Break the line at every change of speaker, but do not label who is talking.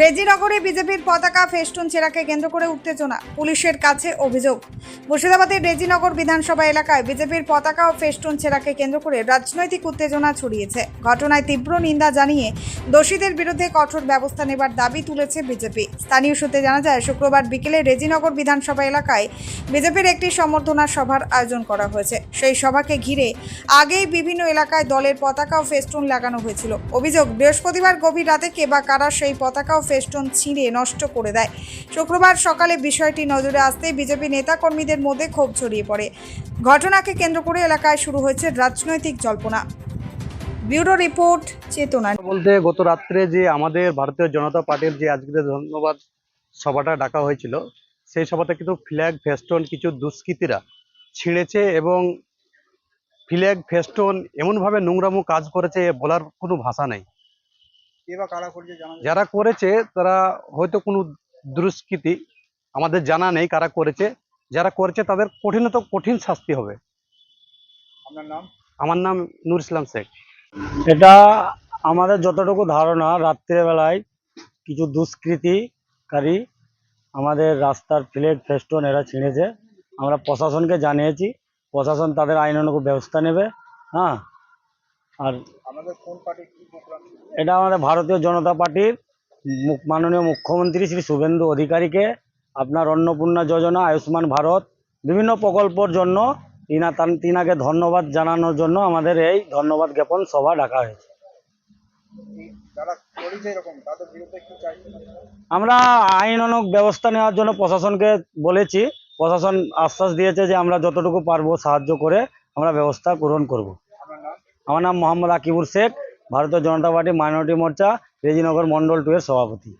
রেজিনগরে বিজেপির পতাকা ফেস্টুন ছেঁড়াকে কেন্দ্র করে উত্তেজনা, পুলিশের কাছে অভিযোগ। মুর্শিদাবাদের রেজিনগর বিধানসভা এলাকায় বিজেপির পতাকা ও ফেস্টুন ছেঁড়াকে কেন্দ্র করে রাজনৈতিক উত্তেজনা ছড়িয়েছে। ঘটনায় তীব্র নিন্দা জানিয়ে দোষীদের বিরুদ্ধে কঠোর ব্যবস্থা নেবার দাবি তুলেছে বিজেপি। স্থানীয় সূত্রে জানা যায়, শুক্রবার বিকেলে রেজিনগর বিধানসভা এলাকায় বিজেপির একটি সম্বর্ধনা সভার আয়োজন করা হয়েছে। সেই সভাকে ঘিরে আগেই বিভিন্ন এলাকায় দলের পতাকা ও ফেস্টুন লাগানো হয়েছিল। অভিযোগ, বৃহস্পতিবার গভীর রাতে কে বা কারা সেই পতাকা ও ফেস্টুন ছিঁড়ে নষ্ট করে দেয়। শুক্রবার সকালে বিষয়টি নজরে আসতে বিজেপি নেতাকর্মীদের মধ্যে ক্ষোভ ছড়িয়ে পড়ে। ঘটনাকে কেন্দ্র করে এলাকায় শুরু হয়েছে রাজনৈতিক জল্পনা। ব্যুরো রিপোর্ট, চেতনা।
বলতে গত রাত্রে যে আমাদের ভারতীয় জনতা পার্টির যে আজকে ধন্যবাদ সভাটা ডাকা হয়েছিল, সেই সভাতে কিন্তু ফ্ল্যাগ ফেস্টন কিছু দুষ্কৃতীরা ছিঁড়েছে এবং ফ্ল্যাগ ফেস্টন এমনভাবে নোংরামো কাজ করেছে, বলার কোনো ভাষা নেই। যারা করেছে তারা হয়তো কোনো দুষ্কৃতী, আমাদের জানা নেই কারা করেছে। যারা করেছে তাদের কঠিনত কঠিন শাস্তি হবে। আমার নাম নূর ইসলাম শেখ।
এটা আমাদের যতটুকু ধারণা, রাত্রেবেলায় কিছু দুষ্কৃতিকারী আমাদের রাস্তার ফ্ল্যাগ ফেস্টন এরা ছিঁড়েছে। আমরা প্রশাসনকে জানিয়েছি, প্রশাসন তাদের আইনানুগ ব্যবস্থা নেবে। হ্যাঁ, আর এটা আমাদের ভারতীয় জনতা পার্টির মাননীয় মুখ্যমন্ত্রী শ্রী শুভেন্দু অধিকারীকে আপনার অন্নপূর্ণা যোজনা, আয়ুষ্মান ভারত বিভিন্ন প্রকল্পর জন্য তিনাকে ধন্যবাদ জানানোর জন্য আমাদের এই ধন্যবাদ জ্ঞাপন সভা ডাকা হয়েছে। আমরা আইনানুগ ব্যবস্থা নেওয়ার জন্য প্রশাসনকে বলেছি। প্রশাসন আশ্বাস দিয়েছে যে আমরা যতটুকু পারবো সাহায্য করে আমরা ব্যবস্থা গ্রহণ করব। আমার নাম মোহাম্মদ আকিবুর শেখ, ভারতীয় জনতা পার্টি মাইনরিটি মোর্চা রেজিনগর মন্ডল 2 এর সভাপতি।